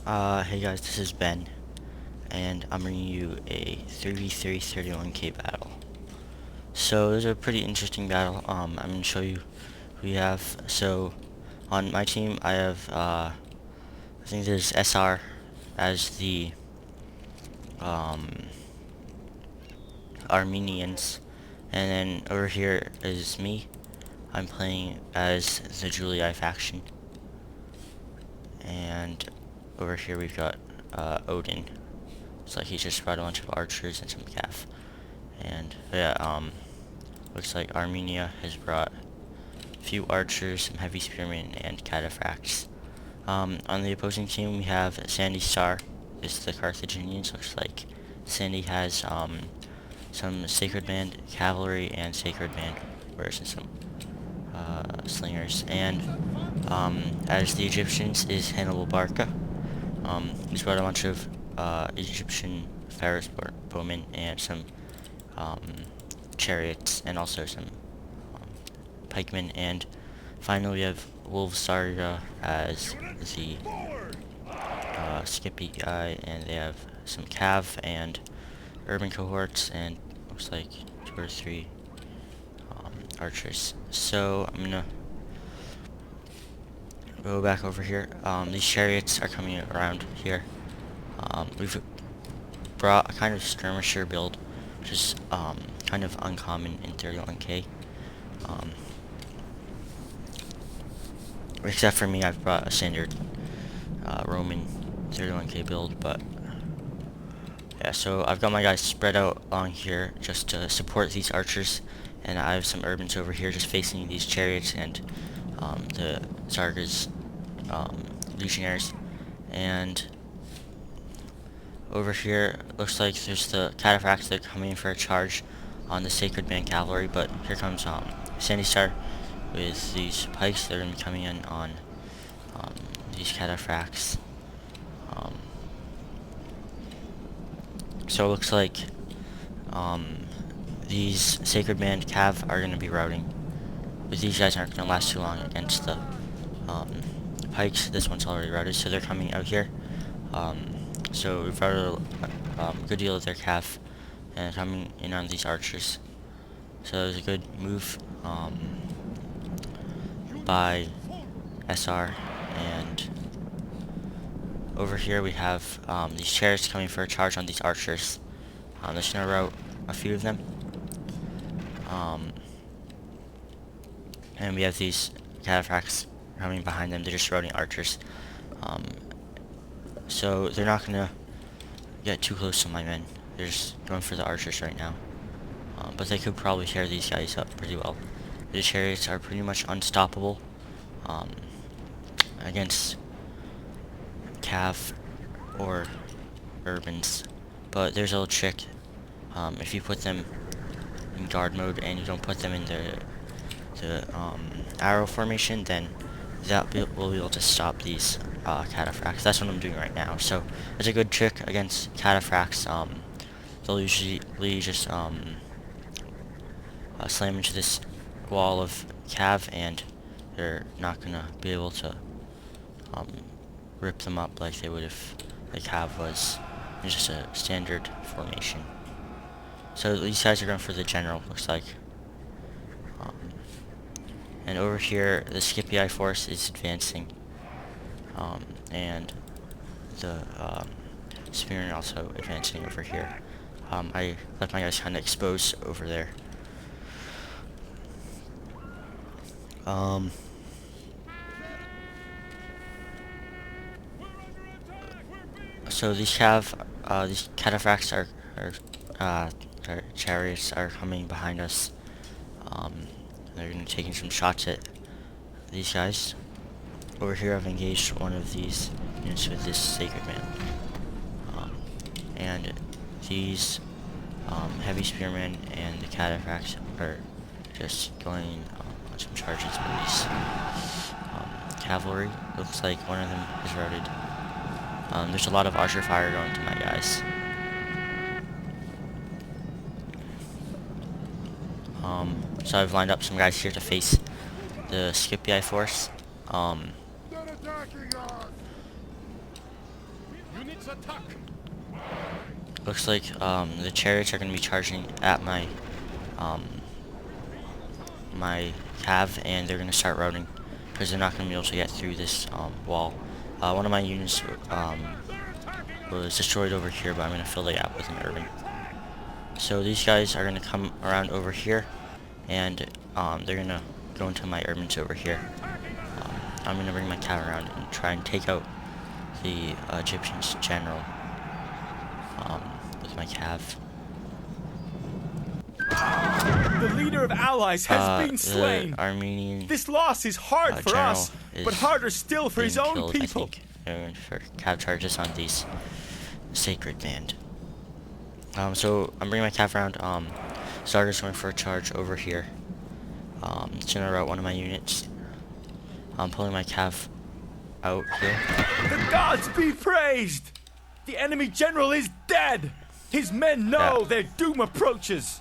Hey guys, this is Ben, and I'm bringing you a 3v3 31k battle. So, this is a pretty interesting battle. I'm going to show you who we have. So, on my team, I have, I think there's SR as the, Armenians, and then over here is me. I'm playing as the Julii faction, and over here we've got, ODIN. It's like he's just brought a bunch of archers and some cav. And yeah, looks like Armenia has brought a few archers, some heavy spearmen, and cataphracts. On the opposing team, we have sandystar. It's the Carthaginians. Looks like Sandy has some sacred band cavalry and sacred band warriors and some slingers. And as the Egyptians is Hannibal Barca. He's brought a bunch of Egyptian pharaohs bowmen and some chariots and also some pikemen, and finally we have Xarga as the Skippy guy, and they have some cav and urban cohorts and looks like 2 or 3 archers. So I'm gonna go back over here. These chariots are coming around here. We've brought a kind of skirmisher build, which is kind of uncommon in 31k. Except for me, I've brought a standard Roman 31k build, but yeah, so I've got my guys spread out along here just to support these archers, and I have some urbans over here just facing these chariots and the Xarga's legionaries. And over here, looks like there's the cataphracts that are coming in for a charge on the sacred band cavalry, but here comes sandystar with these pikes that are going to be coming in on these cataphracts. So it looks like these sacred band cav are going to be routing, but these guys aren't going to last too long against the pikes. This one's already routed, so they're coming out here. So we've routed a good deal of their cav and coming in on these archers. So it was a good move by SR. And over here we have these chariots coming for a charge on these archers. I'm just gonna route a few of them. And we have these cataphracts coming behind them. They're just routing archers. So they're not gonna get too close to my men. They're just going for the archers right now. But they could probably tear these guys up pretty well. The chariots are pretty much unstoppable against cav or urbans. But there's a little trick. If you put them in guard mode and you don't put them in the arrow formation, then that will be able to stop these cataphracts. That's what I'm doing right now. So it's a good trick against cataphracts. They'll usually just slam into this wall of cav, and they're not gonna be able to rip them up like they would if the cav was just a standard formation. So these guys are going for the general, looks like. And over here, the Scipii force is advancing, and the spearmen also advancing over here. I left my guys kind of exposed over there. So these cataphracts are chariots are coming behind us. They're going to be taking some shots at these guys. Over here I've engaged one of these units with this sacred man. And these heavy spearmen and the cataphracts are just going on some charges with these cavalry. Looks like one of them is routed. There's a lot of archer fire going to my guys. So I've lined up some guys here to face the Scipii force. Looks like the chariots are going to be charging at my my cav, and they're going to start routing because they're not going to be able to get through this wall. One of my units was destroyed over here, but I'm going to fill the gap with an urban. So these guys are going to come around over here, and they're going to go into my urbans over here. I'm going to bring my cav around and try and take out the Egyptians general with my cav. The leader of allies has been slain. Armenian this loss is hard for us, but harder still for his own killed, people. I think, for cav charges on these sacred band. So I'm bringing my cav around. Xarga's going for a charge over here. It's gonna route one of my units. I'm pulling my cav out here. The gods be praised! The enemy general is dead! His men know their doom approaches!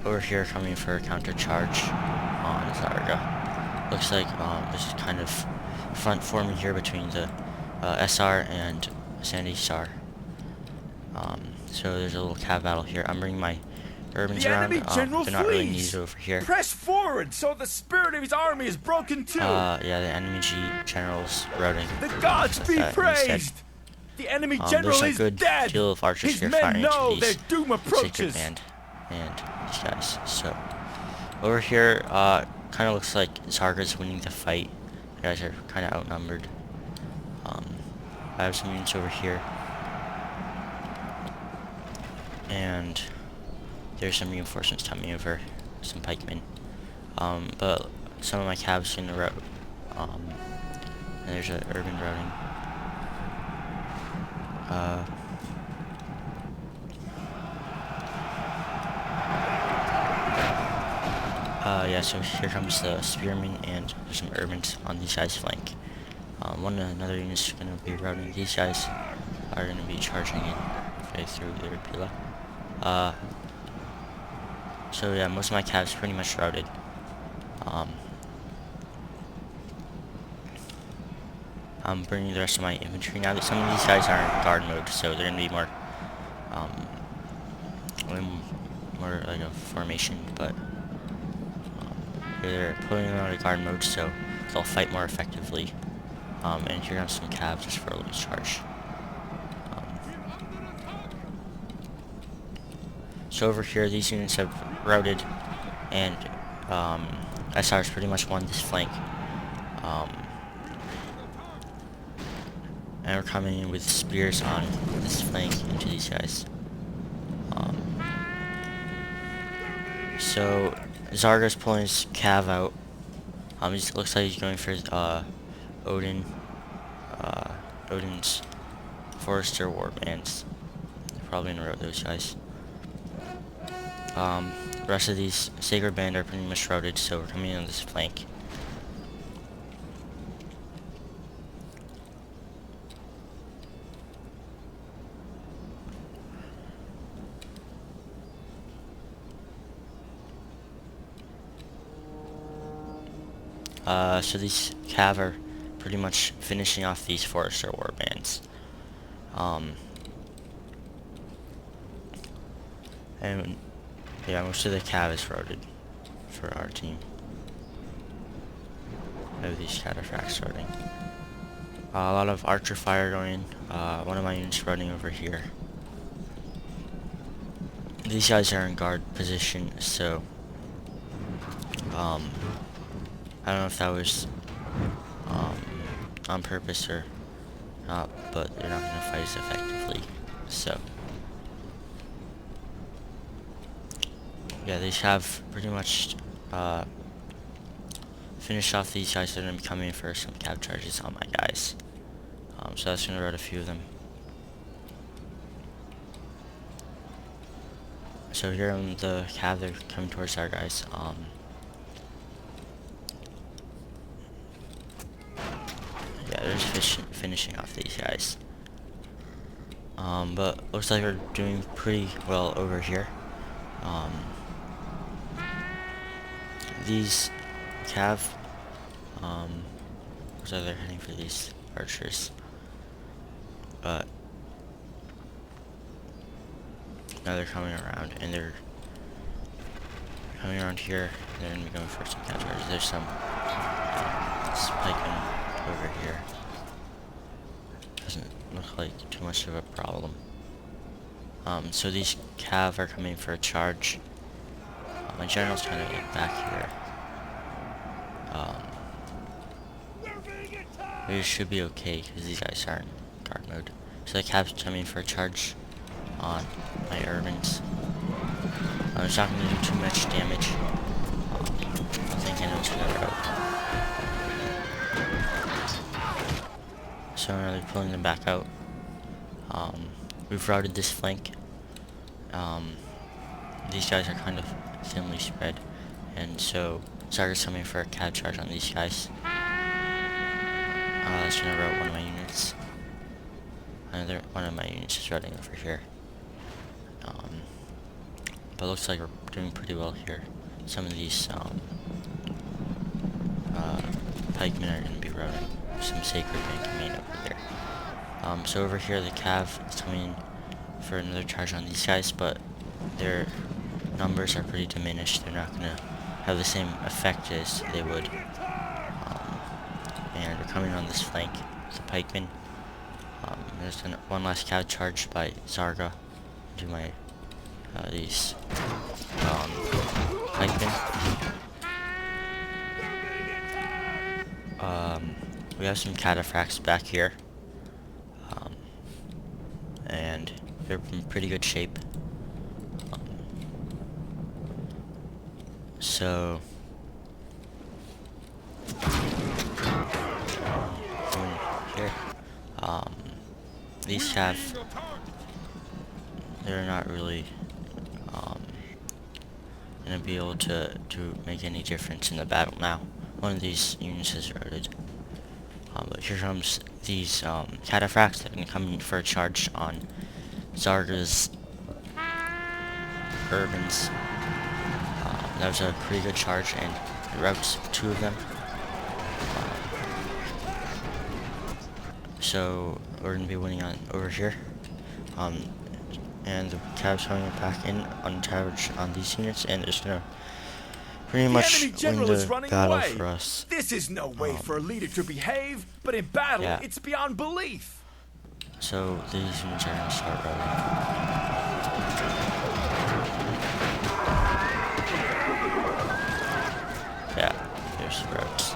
Over here coming for a counter charge on Xarga. Looks like this is kind of front forming here between the SR and sandystar. So there's a little cav battle here. I'm bringing my urbans around. They're not really needed over here. Press forward so the spirit of his army is broken too. Yeah, the enemy general's routing. The gods be praised! Instead. The enemy general is dead! There's a good deal of archers his here men firing know into their these doom approaches. sacred band and these guys. So over here, kind of looks like Xarga's winning the fight. The guys are kind of outnumbered. I have some units over here, and there's some reinforcements coming over, some pikemen. But some of my cabs in the route, and there's an urban routing. Yeah, so here comes the spearmen, and there's some urbans on these guys' flank. Another unit's gonna be routing. These guys are gonna be charging in right through their pila. So yeah, most of my cabs pretty much routed. I'm bringing the rest of my infantry now. Some of these guys are in guard mode, so they're gonna be more like a formation, but they're putting them out of guard mode, so they'll fight more effectively. And here comes some cabs just for a little charge. So over here, these units have routed, and SR's pretty much won this flank. And we're coming in with spears on this flank into these guys. So Xarga's pulling his cav out. It looks like he's going for ODIN. ODIN's Forester warbands. They're probably gonna route those guys. The rest of these sacred band are pretty much routed, so we're coming in on this flank. So these cav are pretty much finishing off these Forester warbands. And yeah, most of the cav is routed for our team. I have these cataphracts routing. A lot of archer fire going in. One of my units running over here. These guys are in guard position, so I don't know if that was on purpose or not, but they're not going to fight as effectively. So yeah, they have pretty much finished off these guys that are going to be coming in for some cav charges on my guys. So that's going to route a few of them. So here on the cav, they're coming towards our guys. Yeah, they're just finishing off these guys. But looks like we're doing pretty well over here. These cav, looks like they're heading for these archers. But now they're coming around, and they're coming around here. And they're gonna be going for some cav charges. There's some spiking over here. Doesn't look like too much of a problem. So these cav are coming for a charge. My general's kind of like back here. We should be okay because these guys are in guard mode. So the cav's coming for a charge on my urbans. It's not going to do too much damage. I think I know to the route. So now they're pulling them back out. We've routed this flank. These guys are kind of thinly spread, and so Xarga's coming for a cav charge on these guys. That's gonna route one of my units. Another one of my units is routing over here. But it looks like we're doing pretty well here. Some of these pikemen are gonna be routing some sacred man command over there. So over here the cav is coming for another charge on these guys, but their numbers are pretty diminished. They're not gonna have the same effect as they would. And we're coming on this flank with the pikemen. There's one last cav charge by Xarga to my these pikemen. We have some cataphracts back here, and they're in pretty good shape. So here, these cav, they're not really gonna be able to make any difference in the battle now. One of these units is routed. But here comes these cataphracts that are gonna come in for a charge on Xarga's urbans. That was a pretty good charge, and it routes two of them. So we're gonna be winning on over here. And the cav's coming back in on charge on these units, and it's gonna pretty much win the battle for us. This is no way for a leader to behave, but in battle, yeah. it's beyond belief. So these units are gonna start routing. Yeah, there's the routes.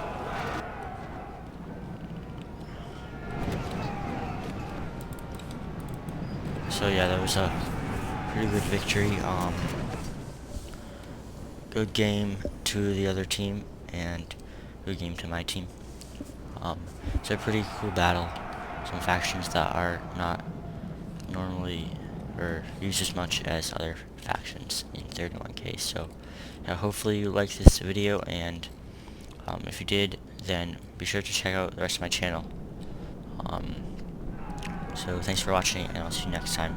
So yeah, that was a pretty good victory. Good game to the other team, and good game to my team. It's a pretty cool battle. Some factions that are not normally or used as much as other factions in 31K. So yeah, hopefully you liked this video, and if you did, then be sure to check out the rest of my channel. So thanks for watching, and I'll see you next time.